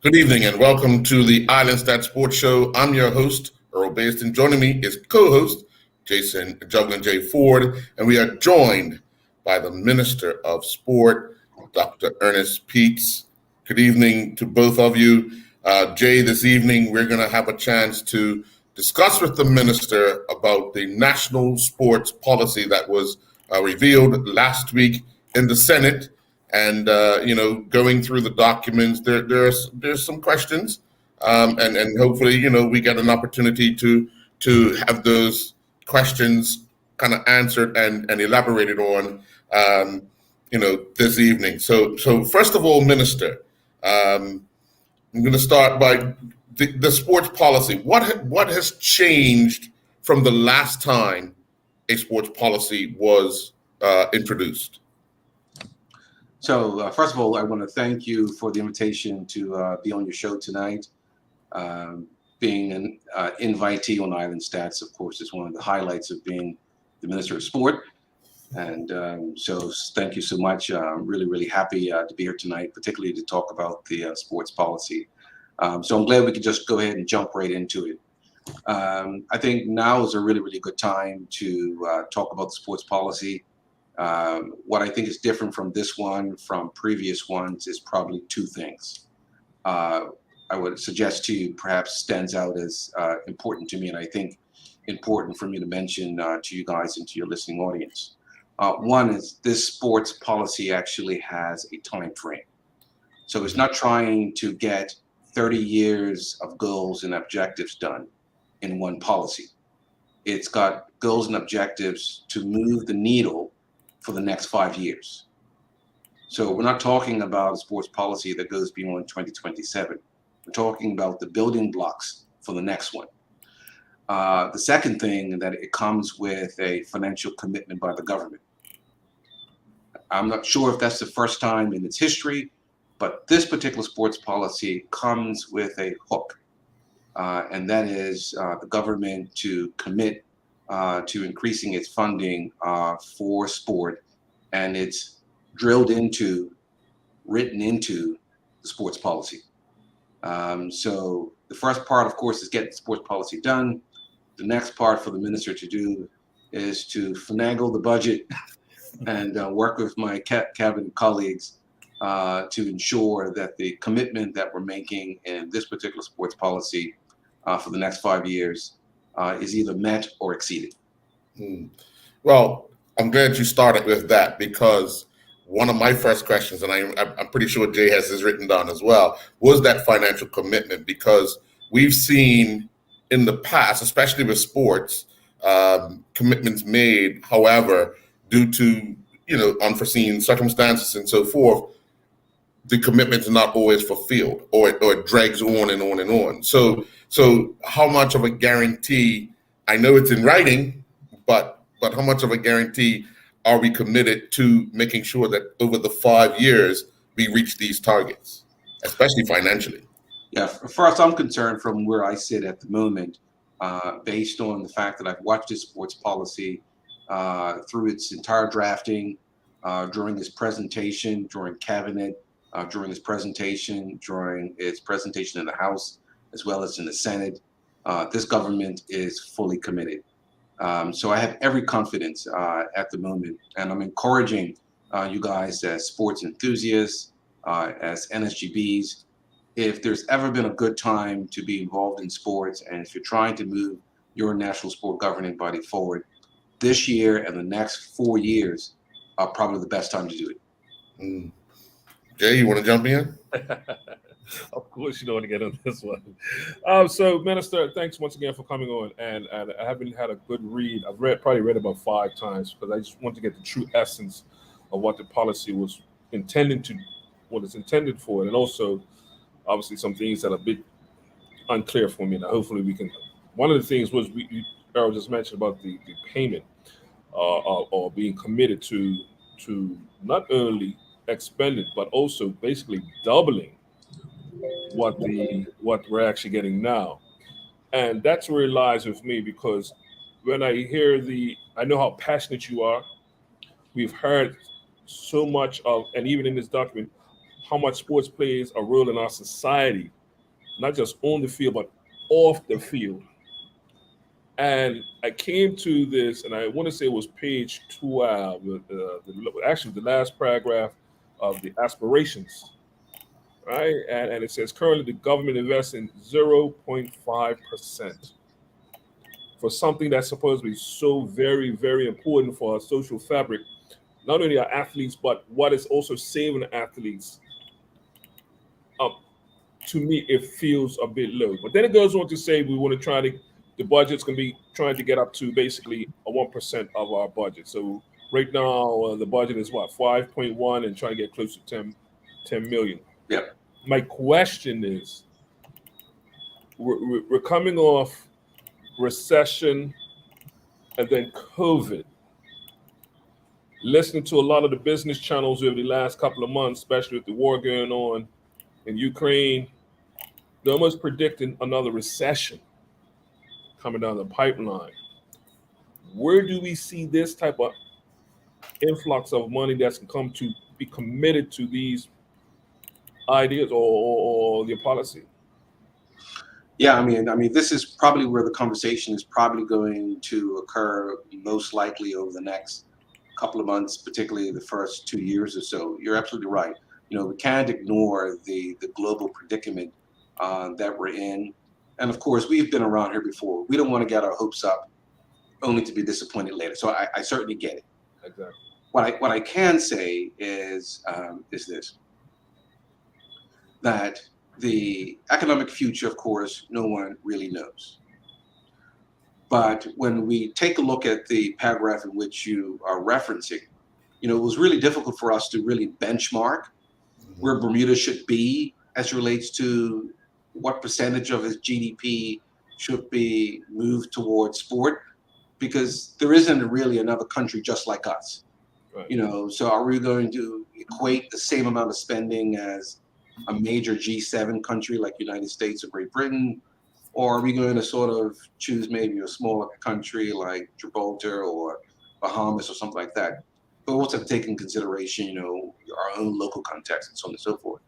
Good evening and welcome to the Island Stat Sports Show. I'm your host, Earl Baston. Joining me is co-host Jason Juggling J. Ford, and we are joined by the Minister of Sport, Dr. Ernest Peets. Good evening to both of you. Jay, this evening we're going to have a chance to discuss with the Minister about the national sports policy that was revealed last week in the Senate. And going through the documents, there's some questions, and hopefully we get an opportunity to have those questions kind of answered and elaborated on this evening. So first of all, Minister, I'm going to start by the sports policy. What has changed from the last time a sports policy was introduced? So, first of all, I want to thank you for the invitation to be on your show tonight. Being an invitee on Island Stats, of course, is one of the highlights of being the Minister of Sport. And so thank you so much. I'm really, really happy to be here tonight, particularly to talk about the sports policy. So I'm glad we could just go ahead and jump right into it. I think now is a really, really good time to talk about the sports policy. What I think is different from this one, from previous ones, is probably two things. I would suggest to you perhaps stands out as important to me, and I think important for me to mention to you guys and to your listening audience. One is this sports policy actually has a time frame. So it's not trying to get 30 years of goals and objectives done in one policy. It's got goals and objectives to move the needle for the next 5 years. So we're not talking about a sports policy that goes beyond 2027. We're talking about the building blocks for the next one. The second thing, that it comes with a financial commitment by the government. I'm not sure if that's the first time in its history, but this particular sports policy comes with a hook, and that is the government to commit to increasing its funding for sport, and it's drilled into, written into the sports policy. So the first part, of course, is getting the sports policy done. The next part for the minister to do is to finagle the budget and work with my cabinet colleagues to ensure that the commitment that we're making in this particular sports policy for the next 5 years is either met or exceeded. Well, I'm glad you started with that, because one of my first questions, and I'm pretty sure Jay has this written down as well, was that financial commitment, because we've seen in the past, especially with sports, commitments made, however, due to unforeseen circumstances and so forth, the commitment is not always fulfilled, or it drags on and on and on. So how much of a guarantee? I know it's in writing, but how much of a guarantee are we committed to making sure that over the 5 years we reach these targets, especially financially? Yeah, first, I'm concerned from where I sit at the moment, based on the fact that I've watched this sports policy through its entire drafting, during this presentation, during cabinet, during its presentation in the House, as well as in the Senate. This government is fully committed. So I have every confidence at the moment, and I'm encouraging you guys as sports enthusiasts, as NSGBs. If there's ever been a good time to be involved in sports, and if you're trying to move your national sport governing body forward, this year and the next 4 years are probably the best time to do it. Jay, you want to jump in? Of course, you don't want to get on this one. So, Minister, thanks once again for coming on. And I haven't had a good read. I've probably read about 5 times, because I just want to get the true essence of what the policy was intended to, what it's intended for, and also, obviously, some things that are a bit unclear for me. Now, hopefully, we can. One of the things was Earl just mentioned about the payment, or being committed to not only expend it, but also basically doubling what we're actually getting now. And that's where it lies with me, because when I hear I know how passionate you are. We've heard so much of, and even in this document, how much sports plays a role in our society, not just on the field, but off the field. And I came to this, and I want to say it was page 12, actually the last paragraph of the aspirations, right? And it says currently the government invests in 0.5% for something that's supposed to be so very, very important for our social fabric, not only our athletes, but what is also saving athletes. To me, it feels a bit low. But then it goes on to say we want to try to, the budget's going to be trying to get up to basically a 1% of our budget. So right now, the budget is what, 5.1 and trying to get close to 10 million. Yeah. My question is, we're coming off recession and then COVID. Listening to a lot of the business channels over the last couple of months, especially with the war going on in Ukraine, they're almost predicting another recession coming down the pipeline. Where do we see this type of influx of money that's come to be committed to these ideas or the policy? Yeah, I mean, this is probably where the conversation is probably going to occur most likely over the next couple of months, particularly the first 2 years or so. You're absolutely right. We can't ignore the global predicament that we're in. And of course, we've been around here before. We don't want to get our hopes up only to be disappointed later. So I certainly get it. Exactly. What I can say is this, that the economic future, of course, no one really knows. But when we take a look at the paragraph in which you are referencing, it was really difficult for us to really benchmark where Bermuda should be as it relates to what percentage of its GDP should be moved towards sport, because there isn't really another country just like us. Right. So are we going to equate the same amount of spending as a major G7 country like United States or Great Britain? Or are we going to sort of choose maybe a smaller country like Gibraltar or Bahamas or something like that? But we'll have to take in consideration, our own local context and so on and so forth.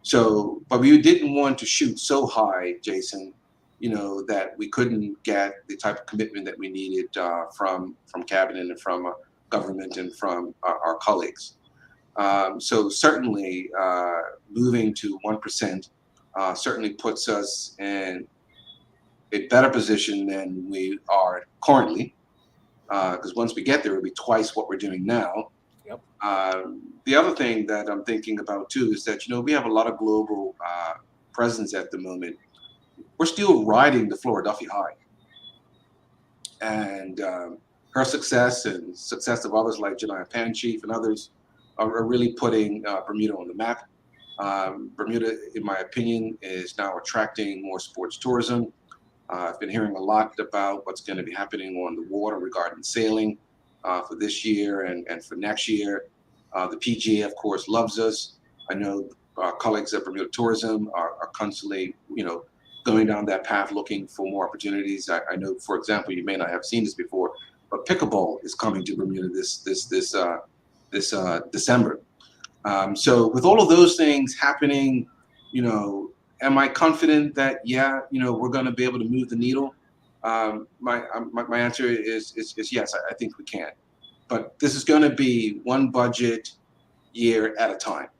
So, but we didn't want to shoot so high, Jason, that we couldn't get the type of commitment that we needed from cabinet and from government and from our colleagues. So certainly moving to 1% certainly puts us in a better position than we are currently, because once we get there, it'll be twice what we're doing now. Yep. The other thing that I'm thinking about too is that we have a lot of global presence at the moment. We're still riding the Philadelphia high, and her success and success of others like Janiyah Panchief and others are really putting Bermuda on the map. Bermuda, in my opinion, is now attracting more sports tourism. I've been hearing a lot about what's going to be happening on the water regarding sailing for this year and for next year. The PGA, of course, loves us. I know our colleagues at Bermuda Tourism are constantly, going down that path looking for more opportunities. I know, for example, you may not have seen this before, but pickleball is coming to Bermuda this December. So with all of those things happening, am I confident that we're going to be able to move the needle? My answer is yes. I think we can, but this is going to be one budget year at a time.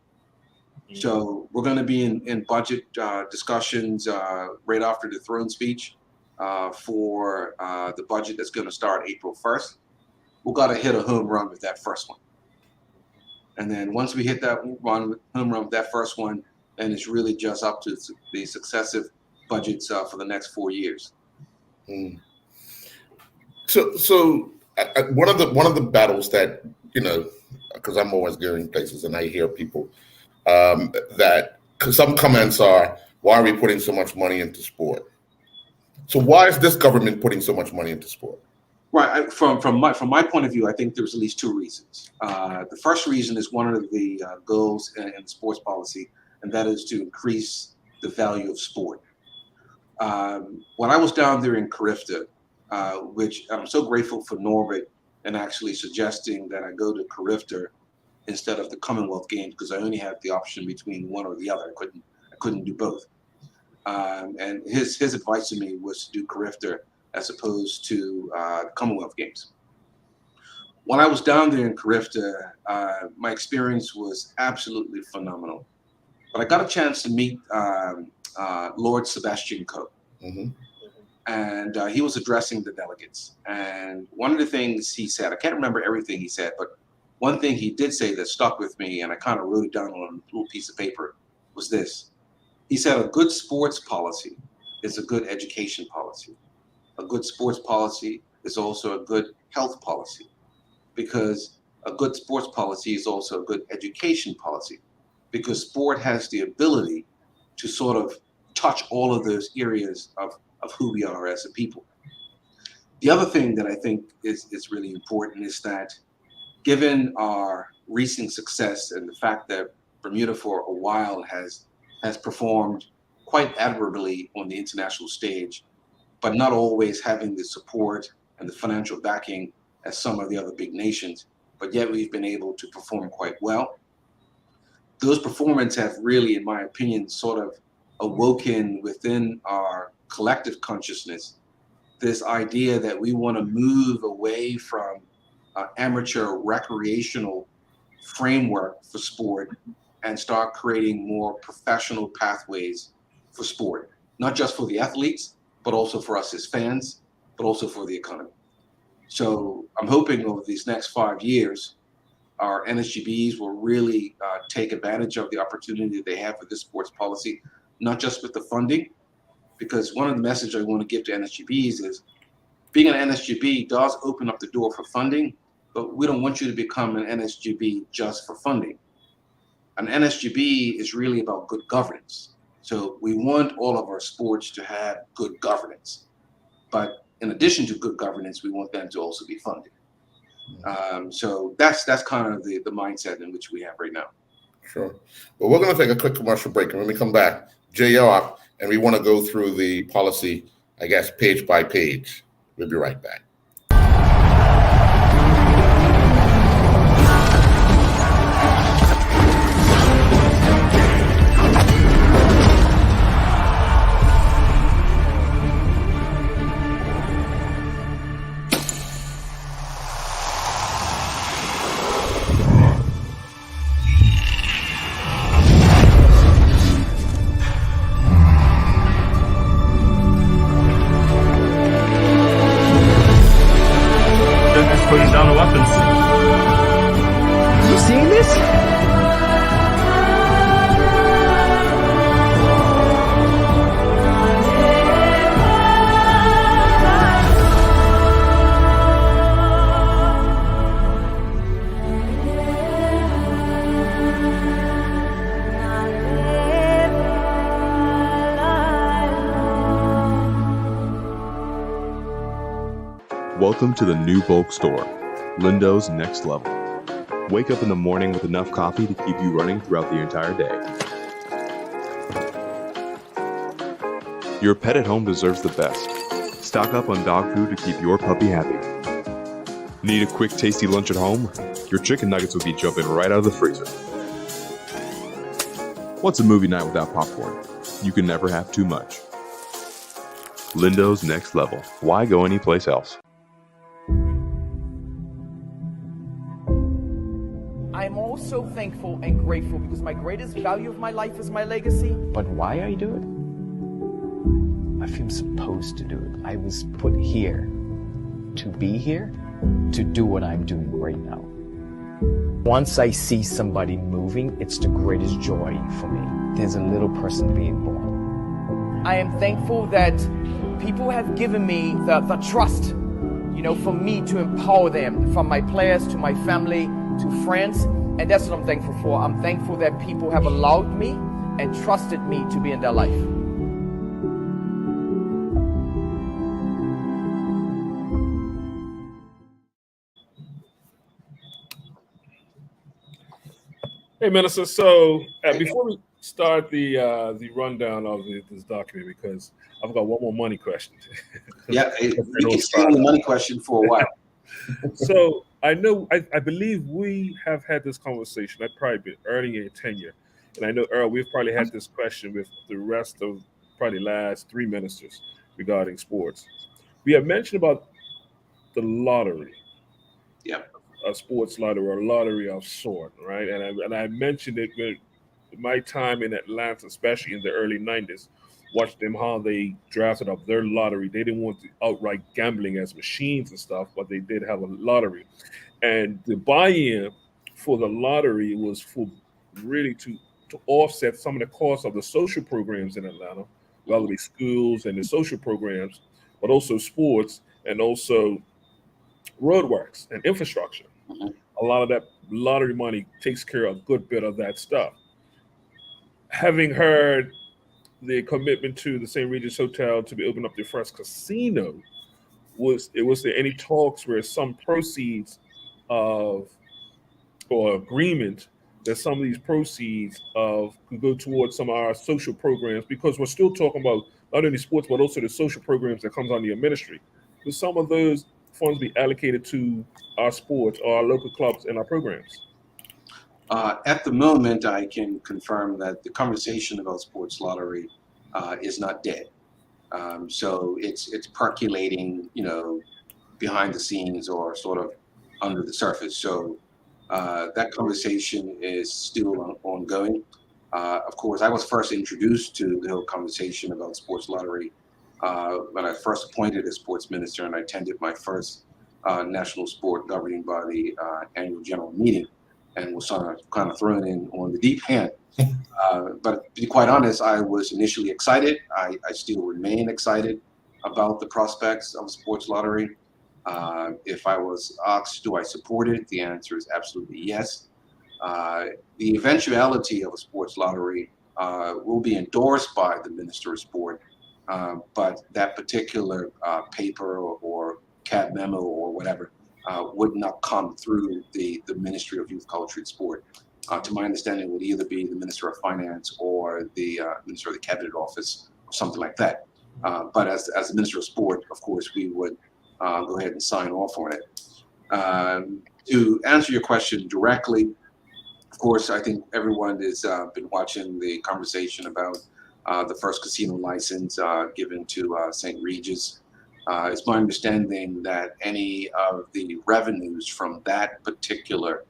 Mm-hmm. So we're going to be in budget discussions right after the throne speech for the budget that's going to start April 1st. We've got to hit a home run with that first one, and then once we hit that home run with that first one, and it's really just up to the successive budgets for the next 4 years. Mm. So one of the battles that because I'm always going places and I hear people that some comments are, why are we putting so much money into sport? So why is this government putting so much money into sport? Right. From my point of view, I think there's at least two reasons. The first reason is one of the goals in sports policy, and that is to increase the value of sport. When I was down there in Carifta, which I'm so grateful for Norbert and actually suggesting that I go to Carifta instead of the Commonwealth Games because I only had the option between one or the other. I couldn't do both. And his advice to me was to do Carifta as opposed to the Commonwealth Games. When I was down there in Carifta, my experience was absolutely phenomenal. But I got a chance to meet Lord Sebastian Coe. Mm-hmm. And he was addressing the delegates. And one of the things he said, I can't remember everything he said, but one thing he did say that stuck with me, and I kind of wrote it down on a little piece of paper, was this. He said, a good sports policy is a good education policy. A good sports policy is also a good health policy, because a good sports policy is also a good education policy, because sport has the ability to sort of touch all of those areas of who we are as a people. The other thing that I think is really important is that given our recent success and the fact that Bermuda for a while has performed quite admirably on the international stage, but not always having the support and the financial backing as some of the other big nations, but yet we've been able to perform quite well. Those performances have really, in my opinion, sort of awoken within our collective consciousness this idea that we want to move away from amateur recreational framework for sport and start creating more professional pathways for sport, not just for the athletes, but also for us as fans, but also for the economy. So I'm hoping over these next 5 years, our NSGBs will really take advantage of the opportunity they have with this sports policy, not just with the funding, because one of the messages I want to give to NSGBs is being an NSGB does open up the door for funding, but we don't want you to become an NSGB just for funding. An NSGB is really about good governance. So we want all of our sports to have good governance. But in addition to good governance, we want them to also be funded. So that's kind of the mindset in which we have right now. Sure. Well, we're going to take a quick commercial break. And when we come back, JR, and we want to go through the policy, I guess, page by page. We'll be right back. Putting down the weapons. You seeing this? Welcome to the new bulk store, Lindo's Next Level. Wake up in the morning with enough coffee to keep you running throughout the entire day. Your pet at home deserves the best. Stock up on dog food to keep your puppy happy. Need a quick, tasty lunch at home? Your chicken nuggets will be jumping right out of the freezer. What's a movie night without popcorn? You can never have too much. Lindo's Next Level. Why go anyplace else? I'm also thankful and grateful because my greatest value of my life is my legacy. But why I do it? I feel supposed to do it. I was put here to be here, to do what I'm doing right now. Once I see somebody moving, it's the greatest joy for me. There's a little person being born. I am thankful that people have given me the trust, for me to empower them, from my players to my family to friends. And that's what I'm thankful for. I'm thankful that people have allowed me and trusted me to be in their life. Hey, Minister. So before we start the rundown of this document, because I've got one more money question. Yeah, we can stay on the money question for a while. So I know, I believe we have had this conversation. I've probably been early in tenure. And I know, Earl, we've probably had this question with the rest of probably last three ministers regarding sports. We have mentioned about the lottery, Yep. a sports lottery or a lottery of sort, right? And I mentioned it with my time in Atlanta, especially in the early 90s. Watched them how they drafted up their lottery. They didn't want the outright gambling as machines and stuff, but they did have a lottery. And the buy-in for the lottery was for really to offset some of the costs of the social programs in Atlanta, whether it be schools and the social programs, but also sports and also roadworks and infrastructure. Mhm. A lot of that lottery money takes care of a good bit of that stuff. Having heard the commitment to the St. Regis Hotel to be opening up their first casino, was there any talks where some proceeds of or agreement that some of these proceeds of could go towards some of our social programs, because we're still talking about not only sports but also the social programs that comes under your ministry. Could some of those funds be allocated to our sports or our local clubs and our programs? At the moment, I can confirm that the conversation about sports lottery is not dead. So it's percolating, behind the scenes or sort of under the surface. So that conversation is still ongoing. Of course, I was first introduced to the whole conversation about sports lottery when I first appointed as sports minister, and I attended my first national sport governing body annual general meeting, and was kind of thrown in on the deep end. But to be quite honest, I was initially excited. I still remain excited about the prospects of sports lottery. If I was asked, do I support it? The answer is absolutely yes. The eventuality of a sports lottery will be endorsed by the Minister of Sport, but that particular paper or cab memo or whatever would not come through the Ministry of Youth, Culture, and Sport. To my understanding, it would either be the Minister of Finance or the Minister of the Cabinet Office or something like that. But as the Minister of Sport, of course, we would go ahead and sign off on it. To answer your question directly, of course, I think everyone has been watching the conversation about the first casino license given to St. Regis. It's my understanding that any of the revenues from that particular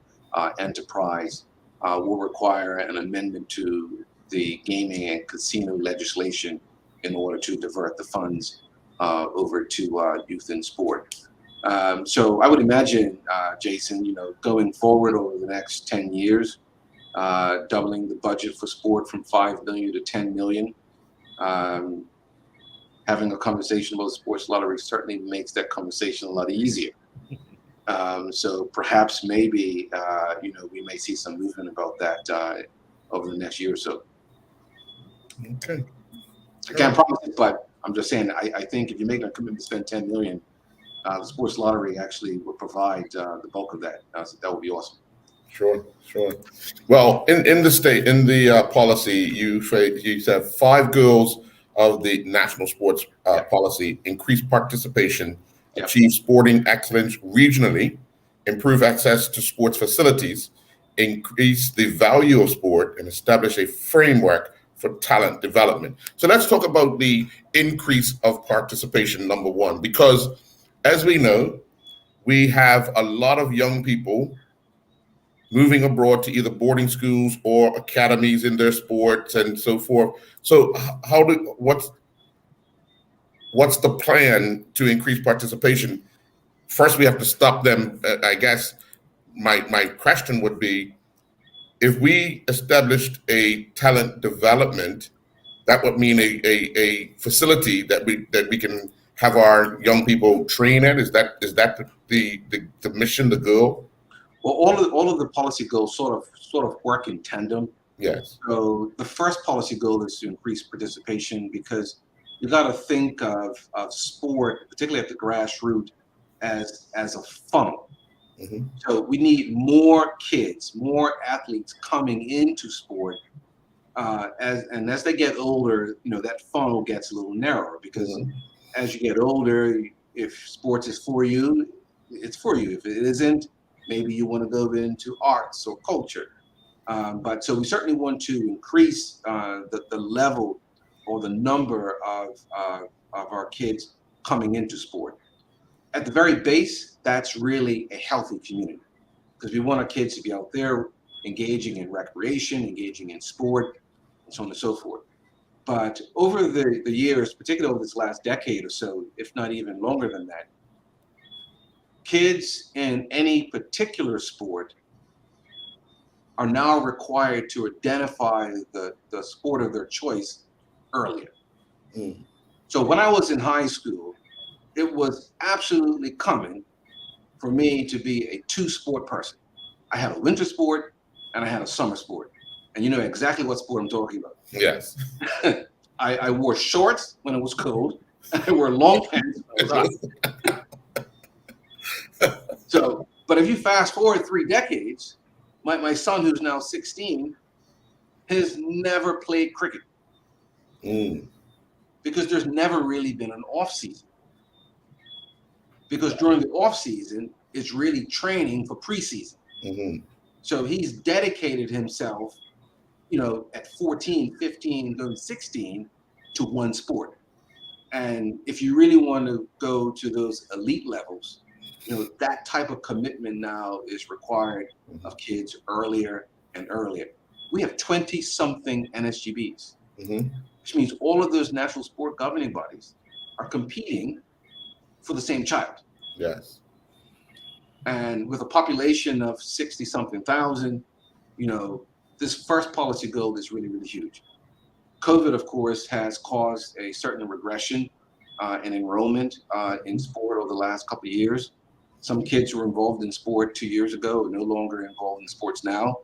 enterprise will require an amendment to the gaming and casino legislation in order to divert the funds over to youth and sport. So I would imagine, Jason, going forward over the next 10 years, doubling the budget for sport from 5 million to 10 million. Having a conversation about sports lottery certainly makes that conversation a lot easier. So perhaps maybe, we may see some movement about that over the next year or so. Okay. I can't promise it, but I'm just saying, I think if you make a commitment to spend 10 million, the sports lottery actually would provide the bulk of that. So that would be awesome. Sure. Well, in the state, in the policy, you said 5 goals of the national sports policy: increase participation, achieve sporting excellence regionally, improve access to sports facilities, increase the value of sport, and establish a framework for talent development. So let's talk about the increase of participation, number one, because as we know, we have a lot of young people moving abroad to either boarding schools or academies in their sports and so forth. So what's the plan to increase participation? First, we have to stop them. I guess my question would be, if we established a talent development, that would mean a facility that we can have our young people train at. Is that the mission, the goal? Well, all of the policy goals sort of work in tandem. Yes. So the first policy goal is to increase participation, because you got to think of sport, particularly at the grassroots, as a funnel. Mm-hmm. So we need more kids, more athletes coming into sport. As they get older, that funnel gets a little narrower, because as you get older, if sports is for you, it's for you. If it isn't, Maybe you want to go into arts or culture. But so we certainly want to increase the level or the number of our kids coming into sport. At the very base, that's really a healthy community, because we want our kids to be out there engaging in recreation, engaging in sport, and so on and so forth. But over the years, particularly over this last decade or so, if not even longer than that, kids in any particular sport are now required to identify the sport of their choice earlier. Mm. So when I was in high school, it was absolutely common for me to be a two-sport person. I had a winter sport and I had a summer sport. And you know exactly what sport I'm talking about. Yes. I wore shorts when it was cold. I wore long pants when it was hot. So, but if you fast forward 3 decades, my son, who's now 16, has never played cricket. Mm. Because there's never really been an off season. Because during the off season, it's really training for preseason. Mm-hmm. So he's dedicated himself, at 14, 15, going 16 to one sport. And if you really want to go to those elite levels, that type of commitment now is required of kids earlier and earlier. We have 20-something NSGBs, Mm-hmm. which means all of those national sport governing bodies are competing for the same child. Yes. And with a population of 60-something thousand, this first policy goal is really, really huge. COVID, of course, has caused a certain regression in enrollment in sport over the last couple of years. Some kids who were involved in sport 2 years ago are no longer involved in sports now.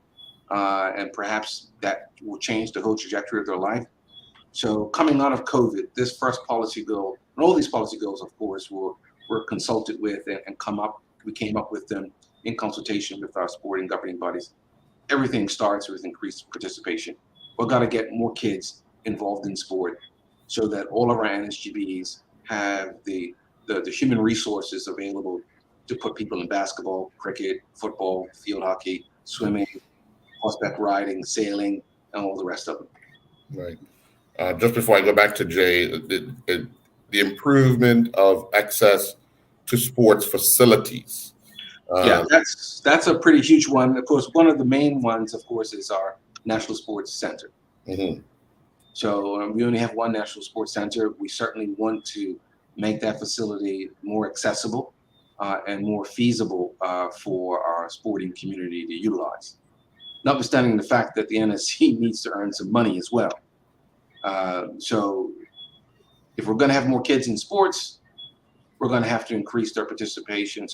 And perhaps that will change the whole trajectory of their life. So coming out of COVID, this first policy goal, and all these policy goals, of course, were consulted with and we came up with them in consultation with our sporting governing bodies. Everything starts with increased participation. We've got to get more kids involved in sport so that all of our NSGBs have the human resources available to put people in basketball, cricket, football, field hockey, swimming, horseback riding, sailing, and all the rest of them. Right. Just before I go back to Jay, the improvement of access to sports facilities. Yeah, that's a pretty huge one. Of course, one of the main ones, of course, is our National Sports Center. Mm-hmm. So we only have one National Sports Center. We certainly want to make that facility more accessible and more feasible for our sporting community to utilize. Notwithstanding the fact that the NSC needs to earn some money as well. So if we're going to have more kids in sports, we're going to have to increase their participation,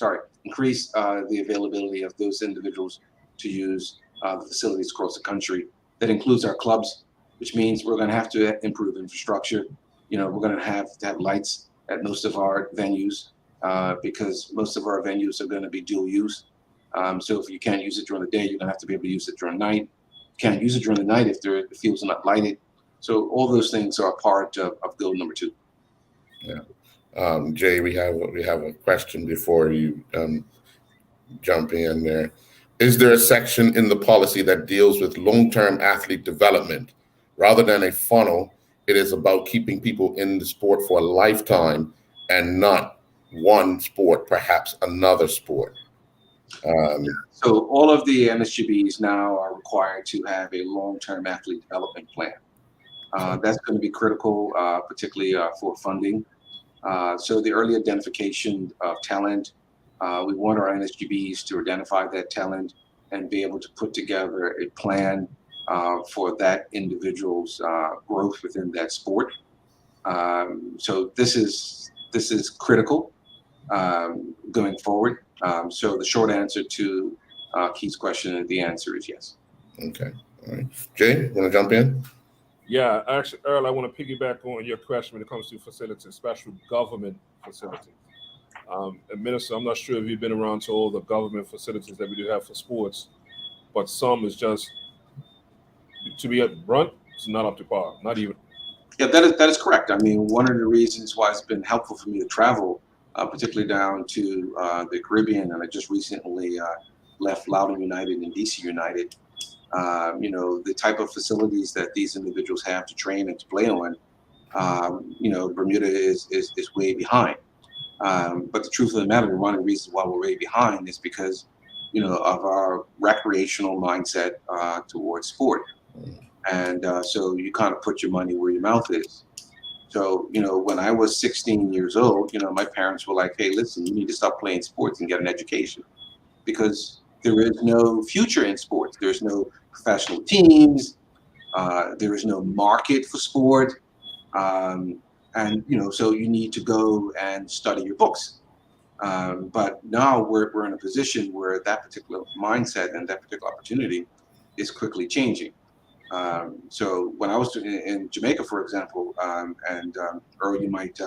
increase the availability of those individuals to use the facilities across the country. That includes our clubs, which means we're going to have to improve infrastructure. We're going to have lights at most of our venues because most of our venues are going to be dual use. So if you can't use it during the day, you're going to have to be able to use it during the night. You can't use it during the night if the fields are not lighted. So all those things are part of goal number 2. Yeah. Jay, we have a question before you jump in there. Is there a section in the policy that deals with long-term athlete development? Rather than a funnel, it is about keeping people in the sport for a lifetime and not one sport, perhaps another sport. So all of the NSGBs now are required to have a long-term athlete development plan. That's going to be critical, particularly for funding. So the early identification of talent, we want our NSGBs to identify that talent and be able to put together a plan for that individual's growth within that sport. So this is critical going forward. So the short answer to Keith's question, the answer is yes. Okay. All right. Jay, you want to jump in? Yeah, actually, Earl, I want to piggyback on your question when it comes to facilities, special government facilities. And Minister, I'm not sure if you've been around to all the government facilities that we do have for sports, but some is just, to be upfront, it's not up to par, not even. Yeah, that is correct. I mean, one of the reasons why it's been helpful for me to travel, particularly down to the Caribbean, and I just recently left Loudoun United and DC United, the type of facilities that these individuals have to train and to play on, Bermuda is way behind. But the truth of the matter, one of the reasons why we're way behind is because, of our recreational mindset towards sport. And so you kind of put your money where your mouth is. So, when I was 16 years old, my parents were like, hey, listen, you need to stop playing sports and get an education, because there is no future in sports. There's no professional teams. There is no market for sport. So you need to go and study your books. But now we're in a position where that particular mindset and that particular opportunity is quickly changing. So when I was in Jamaica, for example, Earl, you might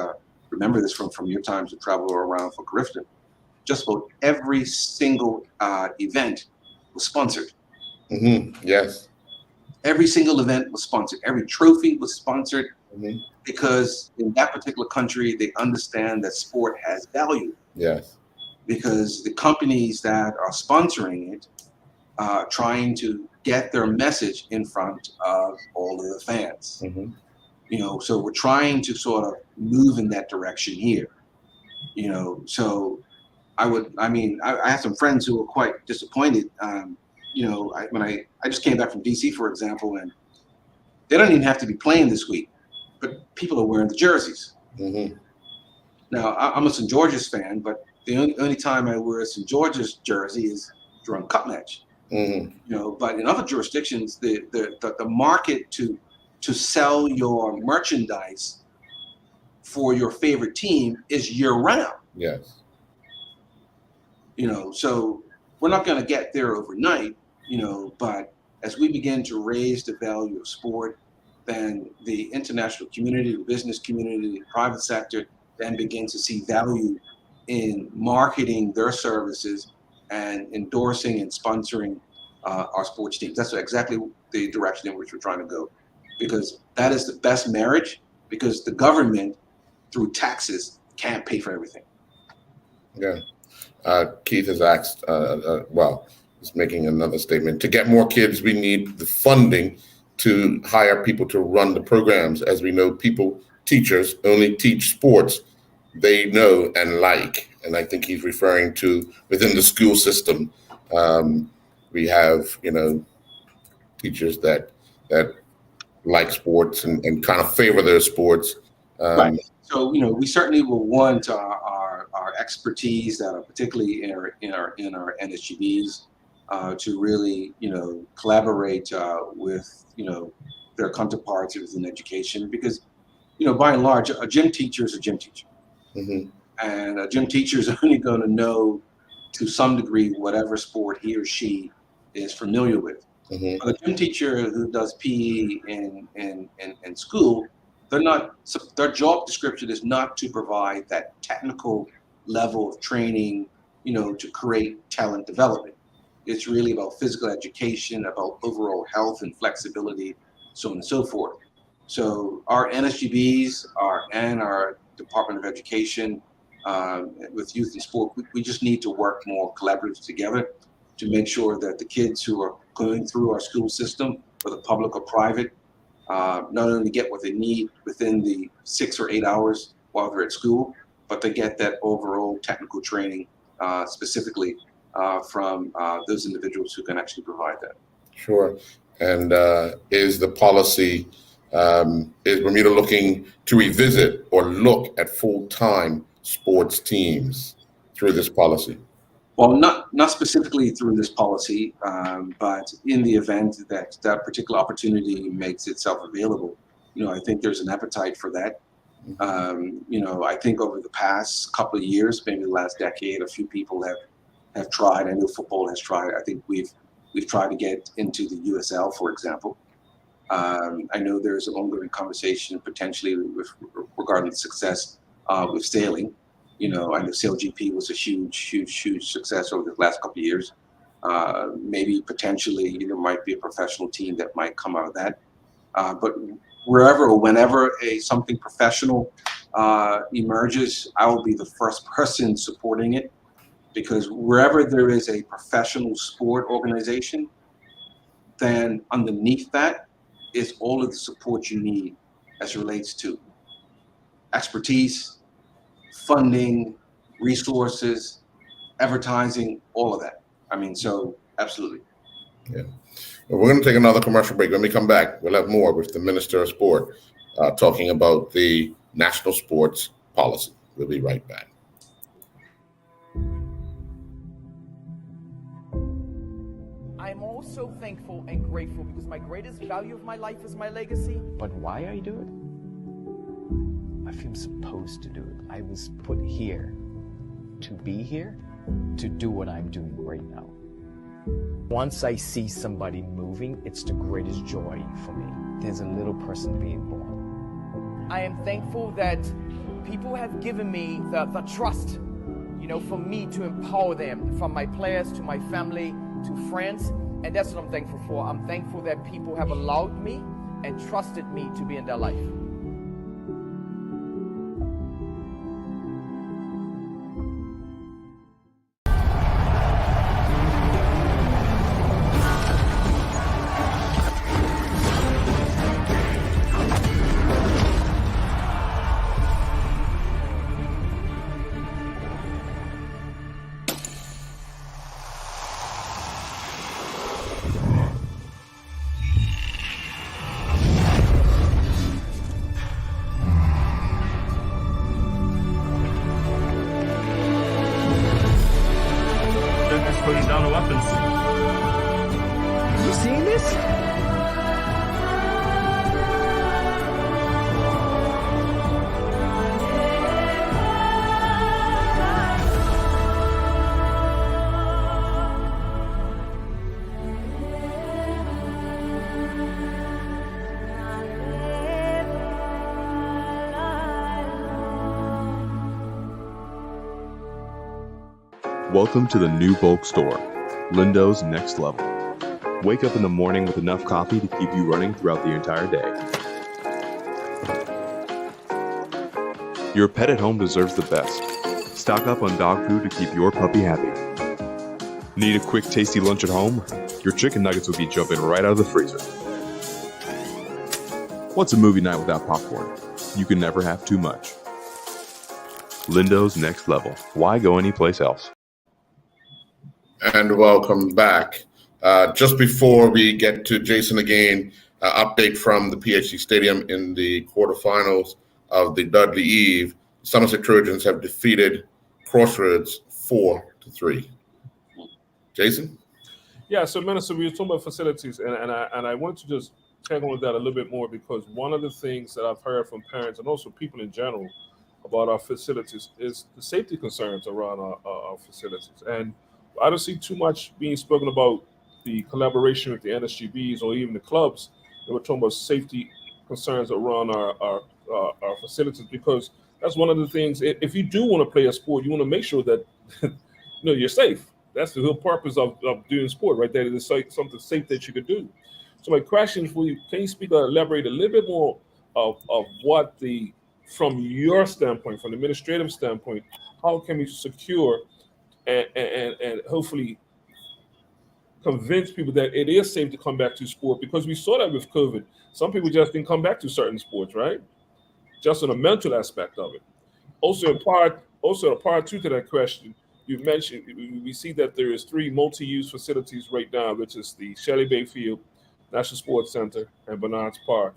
remember this from your times of travel around for Carifta, just about every single event was sponsored. Mm-hmm. Yes. Every single event was sponsored. Every trophy was sponsored, Mm-hmm. because in that particular country, they understand that sport has value. Yes. Because the companies that are sponsoring it are trying to get their message in front of all of the fans. Mm-hmm. So we're trying to sort of move in that direction here. So I have some friends who were quite disappointed. When I just came back from DC, for example, and they don't even have to be playing this week, but people are wearing the jerseys. Mm-hmm. Now, I'm a St. George's fan, but the only time I wear a St. George's jersey is during a cup match. Mm-hmm. But in other jurisdictions, the market to sell your merchandise for your favorite team is year round. Yes. So we're not going to get there overnight, but as we begin to raise the value of sport, then the international community, the business community, the private sector then begin to see value in marketing their services and endorsing and sponsoring our sports teams. That's exactly the direction in which we're trying to go, because that is the best marriage, because the government, through taxes, can't pay for everything. Yeah. Keith has asked, he's making another statement. To get more kids, we need the funding to hire people to run the programs. As we know, teachers only teach sports they know and like. And I think he's referring to within the school system. We have, teachers that like sports and kind of favor their sports. Right. So, we certainly will want our expertise that are particularly in our NSGBs to really, collaborate with, their counterparts within education, because, by and large, a gym teacher is a gym teacher. Mm-hmm. And a gym teacher is only going to know to some degree whatever sport he or she is familiar with. Mm-hmm. But a gym teacher who does PE in school, their job description is not to provide that technical level of training, to create talent development. It's really about physical education, about overall health and flexibility, so on and so forth. So our NSGBs and our Department of Education with youth and sport, we just need to work more collaboratively together to make sure that the kids who are going through our school system, whether public or private, not only get what they need within the 6 or 8 hours while they're at school, but they get that overall technical training specifically from those individuals who can actually provide that. Sure. And is the policy, is Bermuda looking to revisit or look at full-time sports teams through this policy? Well, not specifically through this policy, but in the event that that particular opportunity makes itself available, I think there's an appetite for that. I think over the past couple of years, maybe the last decade, a few people have tried. I know football has tried. I think we've tried to get into the USL, for example. I know there's an ongoing conversation potentially regarding the success with sailing. I know Sail GP was a huge success over the last couple of years. Maybe potentially, might be a professional team that might come out of that. But wherever or whenever something professional emerges, I will be the first person supporting it. because wherever there is a professional sport organization, then underneath that is all of the support you need as it relates to expertise, funding, resources, advertising, all of that. I mean, so absolutely. Yeah. Well, we're going to take another commercial break. When we come back, we'll have more with the Minister of Sport talking about the national sports policy. We'll be right back. I'm also thankful and grateful because my greatest value of my life is my legacy. But why I do it? I feel supposed to do it. I was put here to be here, to do what I'm doing right now. Once I see somebody moving, it's the greatest joy for me. There's a little person being born. I am thankful that people have given me the trust, for me to empower them, from my players to my family to friends. And that's what I'm thankful for. I'm thankful that people have allowed me and trusted me to be in their life. Putting down the weapons. You seeing this? Welcome to the new bulk store, Lindo's Next Level. Wake up in the morning with enough coffee to keep you running throughout the entire day. Your pet at home deserves the best. Stock up on dog food to keep your puppy happy. Need a quick, tasty lunch at home? Your chicken nuggets will be jumping right out of the freezer. What's a movie night without popcorn? You can never have too much. Lindo's Next Level. Why go anyplace else? And welcome back. Just before we get to Jason again, update from the PHC Stadium in the quarterfinals of the Dudley Eve. Somerset Trojans have defeated Crossroads 4-3. Jason? Yeah, so Minister, we were talking about facilities, and I wanted to just tag on with that a little bit more, because one of the things that I've heard from parents and also people in general about our facilities is the safety concerns around our facilities. And I don't see too much being spoken about the collaboration with the NSGBs or even the clubs. And we're talking about safety concerns around our facilities, because that's one of the things. If you do want to play a sport, you want to make sure that you're safe. That's the whole purpose of doing sport, right? That it is something safe that you could do. So my question for you: can you elaborate a little bit more of what from your standpoint, from the administrative standpoint, how can we secure and hopefully convince people that it is safe to come back to sport? Because we saw that with COVID. Some people just didn't come back to certain sports, right? Just on a mental aspect of it. Also, a part two to that question, you mentioned, we see that there is 3 multi-use facilities right now, which is the Shelley Bay Field, National Sports Center, and Bernards Park.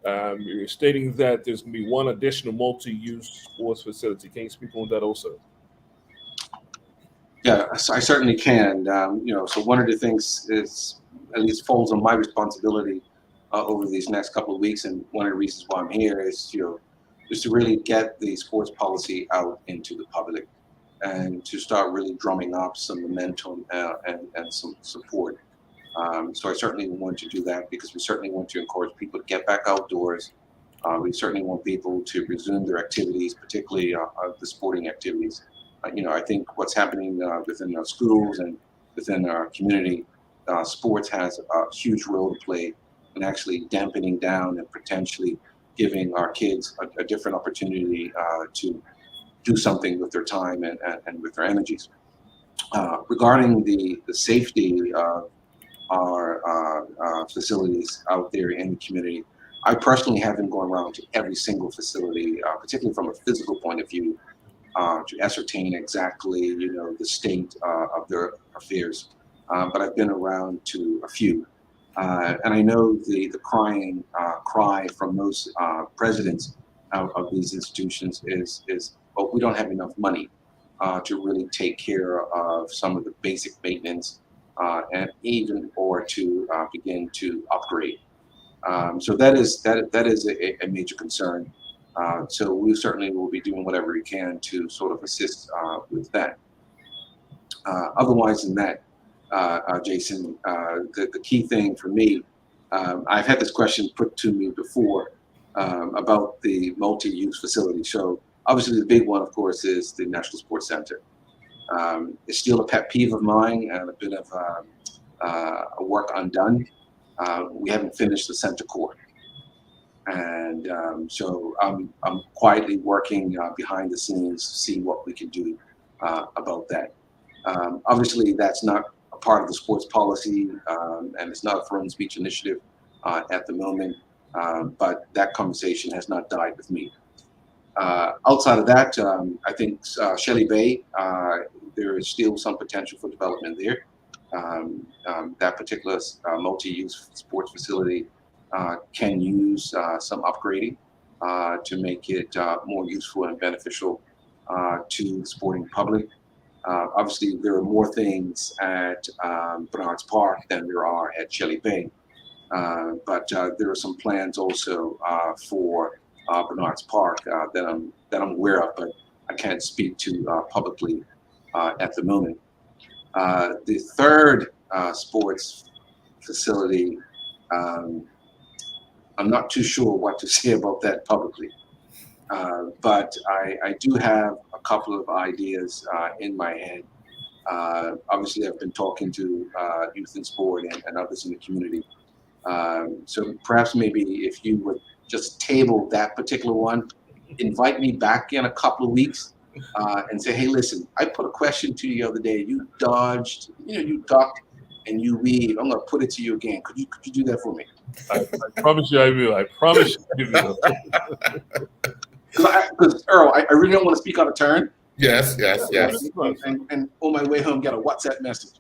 You're stating that there's going to be 1 additional multi-use sports facility. Can you speak on that also? Yeah, I certainly can. So one of the things is, at least falls on my responsibility over these next couple of weeks, and one of the reasons why I'm here is, just to really get the sports policy out into the public and to start really drumming up some momentum and some support. So I certainly want to do that, because we certainly want to encourage people to get back outdoors. We certainly want people to resume their activities, particularly the sporting activities. I think what's happening within our schools and within our community, sports has a huge role to play in actually dampening down and potentially giving our kids a different opportunity to do something with their time and with their energies. Regarding the safety of our facilities out there in the community, I personally haven't gone around to every single facility, particularly from a physical point of view, to ascertain exactly, the state of their affairs. But I've been around to a few. And I know the crying cry from most presidents of these institutions is, oh, we don't have enough money to really take care of some of the basic maintenance and even or to begin to upgrade. So that is a major concern. So we certainly will be doing whatever we can to sort of assist with that. Otherwise than that, Jason, the key thing for me, I've had this question put to me before about the multi-use facility. So obviously the big one, of course, is the National Sports Center. It's still a pet peeve of mine and a bit of a work undone. We haven't finished the center court. And so I'm quietly working behind the scenes to see what we can do about that. Obviously, that's not a part of the sports policy, and it's not a firm speech initiative at the moment, but that conversation has not died with me. Outside of that, I think Shelley Bay, there is still some potential for development there. That particular multi-use sports facility can use some upgrading to make it more useful and beneficial to the sporting public. Obviously, there are more things at Bernards Park than there are at Shelley Bay, but there are some plans also for Bernards Park that I'm aware of, but I can't speak to publicly at the moment. The third sports facility, I'm not too sure what to say about that publicly, but I do have a couple of ideas in my head. Obviously, I've been talking to youth in sport and others in the community. So perhaps maybe if you would just table that particular one, invite me back in a couple of weeks and say, hey, listen, I put a question to you the other day. You dodged, you ducked and you weaved. I'm going to put it to you again. Could you do that for me? I promise you I will. I promise you I will. Because Earl, I really don't want to speak out of turn. Yes. And on my way home, get a WhatsApp message.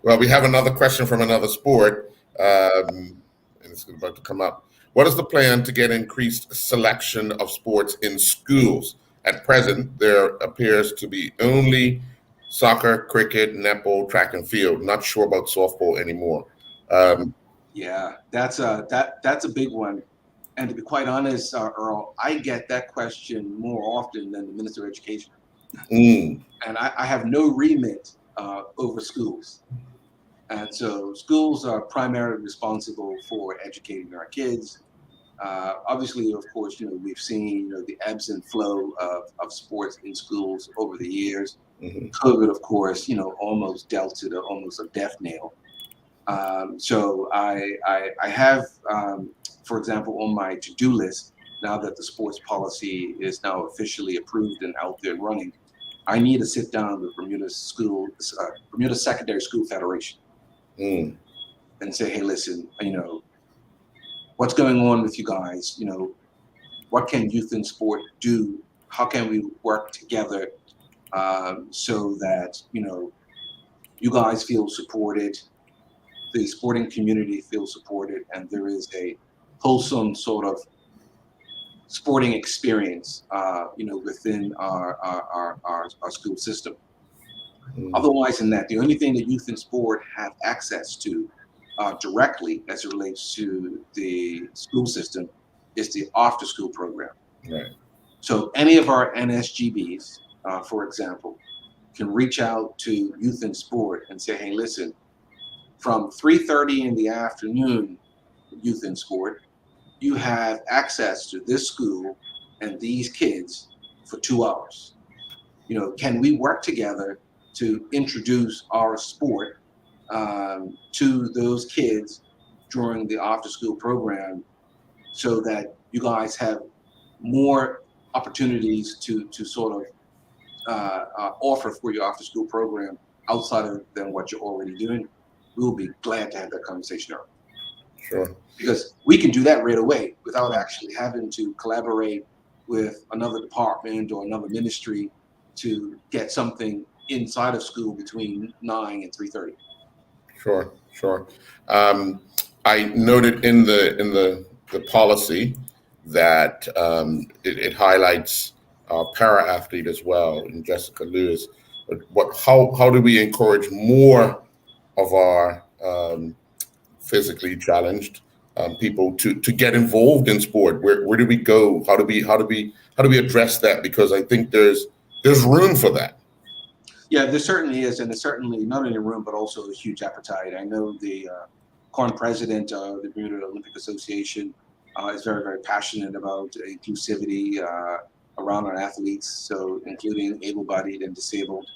Well, we have another question from another sport, and it's about to come up. What is the plan to get increased selection of sports in schools? At present, there appears to be only soccer, cricket, netball, track and field. Not sure about softball anymore. Yeah, that's a big one. And to be quite honest, Earl, I get that question more often than the Minister of Education. And I have no remit over schools. And so schools are primarily responsible for educating our kids. Obviously, of course, we've seen the ebbs and flow of sports in schools over the years. Mm-hmm. COVID, of course, almost dealt it almost a death nail. So I have, for example, on my to-do list, now that the sports policy is now officially approved and out there and running, I need to sit down with Bermuda Secondary School Federation and say, hey, listen, what's going on with you guys? What can youth in sport do? How can we work together so that, you guys feel supported, the sporting community feels supported, and there is a wholesome sort of sporting experience, within our school system. Otherwise than that, the only thing that youth in sport have access to directly as it relates to the school system is the after-school program. Right. So any of our NSGBs, for example, can reach out to youth in sport and say, hey, listen, from 3:30 in the afternoon, youth in sport, you have access to this school and these kids for 2 hours. Can we work together to introduce our sport to those kids during the after-school program so that you guys have more opportunities to sort of offer for your after school program outside of than what you're already doing, we will be glad to have that conversation early. Sure. Because we can do that right away without actually having to collaborate with another department or another ministry to get something inside of school between 9 and 3:30. Sure. I noted in the policy that it highlights para athlete as well, in Jessica Lewis. How do we encourage more of our physically challenged people to get involved in sport? Where do we go? How do we address that? Because I think there's room for that. Yeah, there certainly is, and there's certainly not only room but also a huge appetite. I know the current president of the Bermuda Olympic Association is very, very passionate about inclusivity around our athletes, so including able-bodied and disabled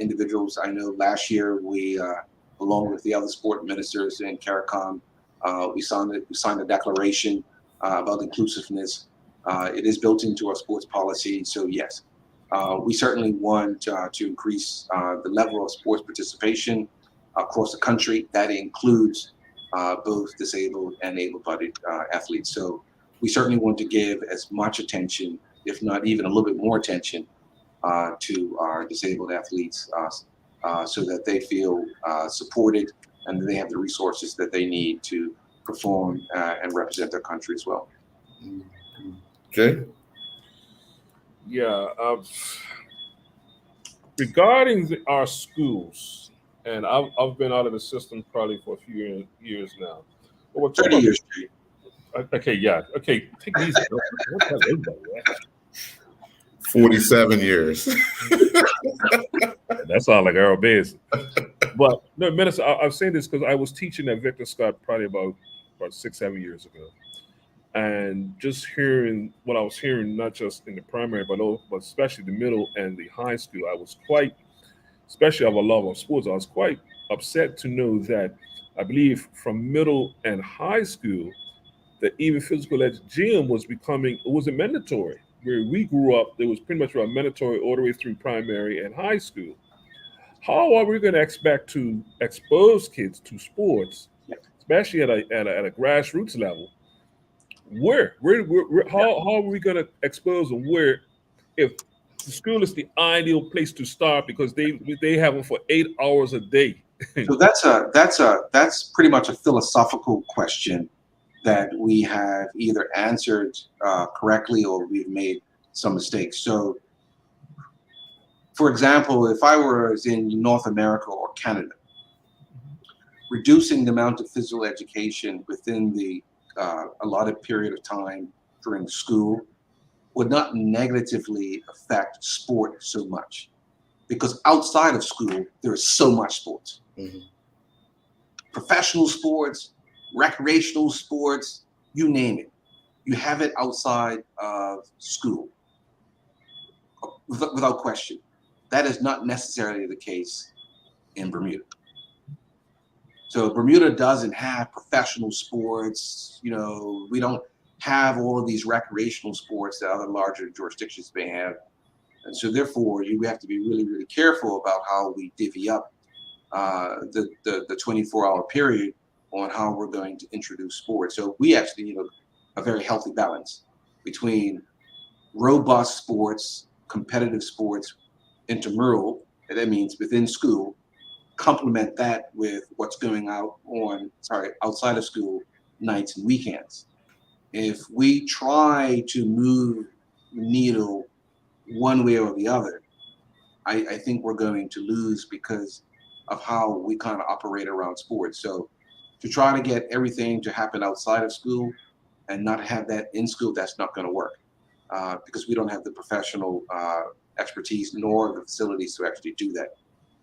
individuals. I know last year we, along with the other sport ministers in CARICOM, we signed a declaration about inclusiveness. It is built into our sports policy, so yes. We certainly want to increase the level of sports participation across the country. That includes both disabled and able-bodied athletes. So we certainly want to give as much attention, if not even a little bit more attention, to our disabled athletes so that they feel supported and that they have the resources that they need to perform and represent their country as well. Jay? Yeah. Regarding our schools, and I've been out of the system probably for a few years now. 30 years. Okay, yeah. Okay, take it easy. 47 years. That sounds like Earl Basin. But no, Minister, I'm saying this because I was teaching at Victor Scott probably about 6-7 years ago. And just hearing what I was hearing, not just in the primary, but especially the middle and the high school, I was quite, especially of a love of sports, I was quite upset to know that I believe from middle and high school, that even physical ed gym was a mandatory. Where we grew up, it was pretty much mandatory all the way through primary and high school. How are we going to expect to expose kids to sports, especially at a grassroots level? How are we going to expose them? Where, if the school is the ideal place to start because they have them for 8 hours a day. So that's pretty much a philosophical question that we have either answered correctly or we've made some mistakes. So, for example, if I was in North America or Canada, reducing the amount of physical education within the allotted period of time during school would not negatively affect sport so much, because outside of school there is so much sports. Mm-hmm. Professional sports, recreational sports, you name it, you have it outside of school without question. That is not necessarily the case in Bermuda. So Bermuda doesn't have professional sports. You know, we don't have all of these recreational sports that other larger jurisdictions may have. And so therefore, you have to be really, really careful about how we divvy up the 24-hour period on how we're going to introduce sports. So we actually need a very healthy balance between robust sports, competitive sports, intramural, and that means within school, complement that with what's going outside of school nights and weekends. If we try to move the needle one way or the other, I think we're going to lose because of how we kind of operate around sports. So to try to get everything to happen outside of school and not have that in school, that's not going to work because we don't have the professional expertise nor the facilities to actually do that.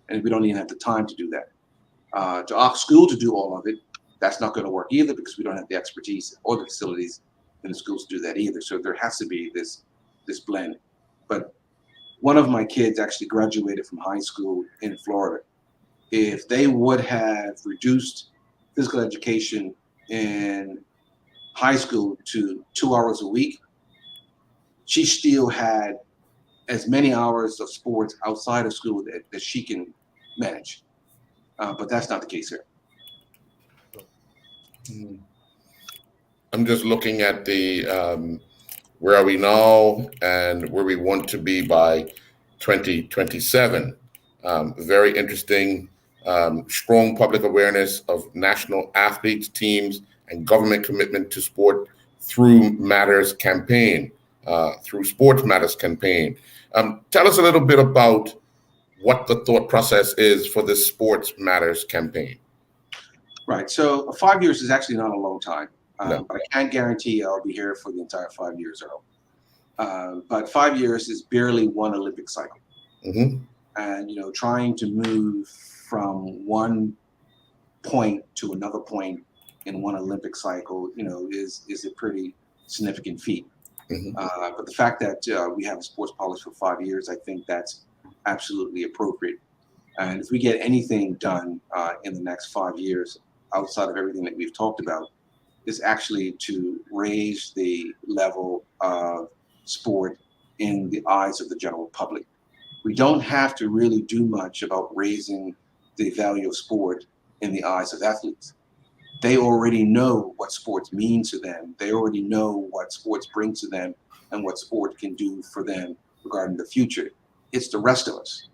And we don't even have the time to do that. To ask school to do all of it, that's not going to work either because we don't have the expertise or the facilities in the schools to do that either. So there has to be this blend. But one of my kids actually graduated from high school in Florida. If they would have reduced physical education in high school to 2 hours a week, she still had as many hours of sports outside of school that she can manage. But that's not the case here. I'm just looking at the where are we now and where we want to be by 2027. Very interesting, strong public awareness of national athletes, teams, and government commitment to sport through Matters campaign, through Sports Matters campaign. Tell us a little bit about what the thought process is for this Sports Matters campaign. Right. So 5 years is actually not a long time. No. But I can't guarantee I'll be here for the entire 5 years, Earl. But 5 years is barely one Olympic cycle. Mm-hmm. And, trying to move from one point to another point in one Olympic cycle, is a pretty significant feat. Mm-hmm. But the fact that we have a sports policy for 5 years, I think that's absolutely appropriate. And if we get anything done in the next 5 years, outside of everything that we've talked about, is actually to raise the level of sport in the eyes of the general public. We don't have to really do much about raising the value of sport in the eyes of athletes. They already know what sports mean to them. They already know what sports bring to them and what sport can do for them regarding the future. It's the rest of us.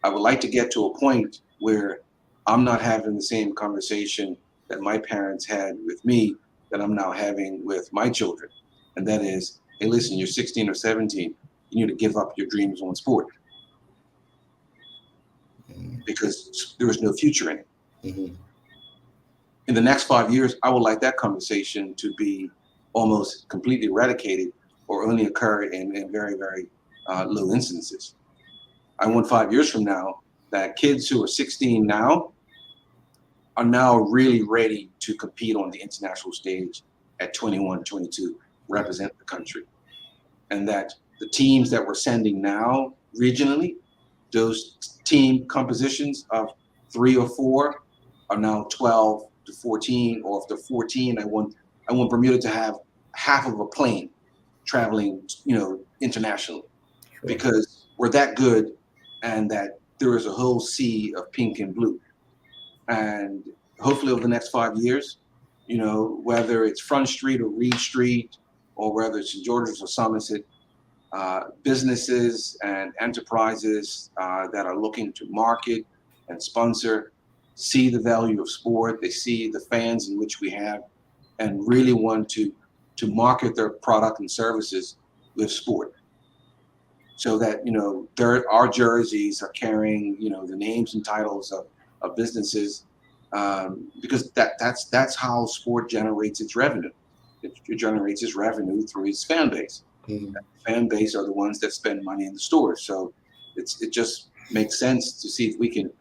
I would like to get to a point where I'm not having the same conversation that my parents had with me that I'm now having with my children. And that is, hey, listen, you're 16 or 17, you need to give up your dreams on sport because there is no future in it. Mm-hmm. In the next 5 years, I would like that conversation to be almost completely eradicated or only occur in very, very low instances. I want 5 years from now that kids who are 16 now are now really ready to compete on the international stage at 21, 22, represent the country. And that the teams that we're sending now regionally, those team compositions of 3 or 4 are now 12 to 14, or if they're 14, I want Bermuda to have half of a plane traveling, internationally, because we're that good, and that there is a whole sea of pink and blue. And hopefully over the next 5 years, whether it's Front Street or Reed Street, or whether it's St. George's or Somerset, businesses and enterprises that are looking to market and sponsor see the value of sport. They see the fans in which we have, and really want to market their product and services with sport. So that, our jerseys are carrying, the names and titles of businesses, because that's how sport generates its revenue. It generates its revenue through its fan base. Mm-hmm. Fan base are the ones that spend money in the stores. So it just makes sense to see if we can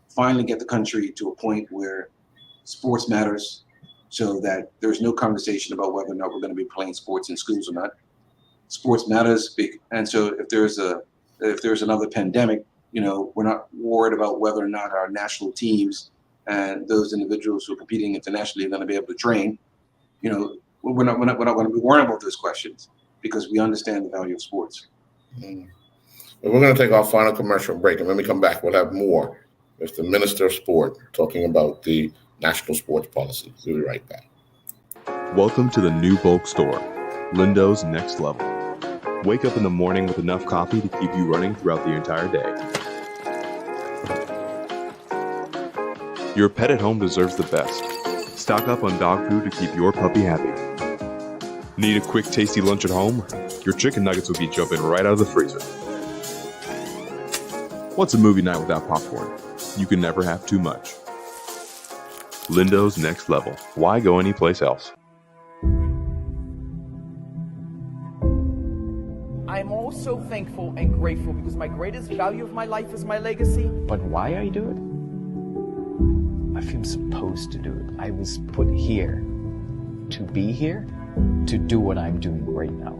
finally get the country to a point where sports matters, so that there's no conversation about whether or not we're going to be playing sports in schools or not. Sports matters, and so if there's another pandemic, we're not worried about whether or not our national teams and those individuals who are competing internationally are going to be able to train. We're not going to be worrying about those questions, because we understand the value of sports. Mm-hmm. Well, we're going to take our final commercial break, and when we come back, we'll have more with the Minister of Sport talking about the national sports policy. We'll be right back. Welcome to the new bulk store, Lindo's Next Level. Wake up in the morning with enough coffee to keep you running throughout the entire day. Your pet at home deserves the best. Stock up on dog food to keep your puppy happy. Need a quick, tasty lunch at home? Your chicken nuggets will be jumping right out of the freezer. What's a movie night without popcorn? You can never have too much. Lindo's Next Level. Why go anyplace else? I'm also thankful and grateful because my greatest value of my life is my legacy. But why I do it? I feel supposed to do it. I was put here to be here, to do what I'm doing right now.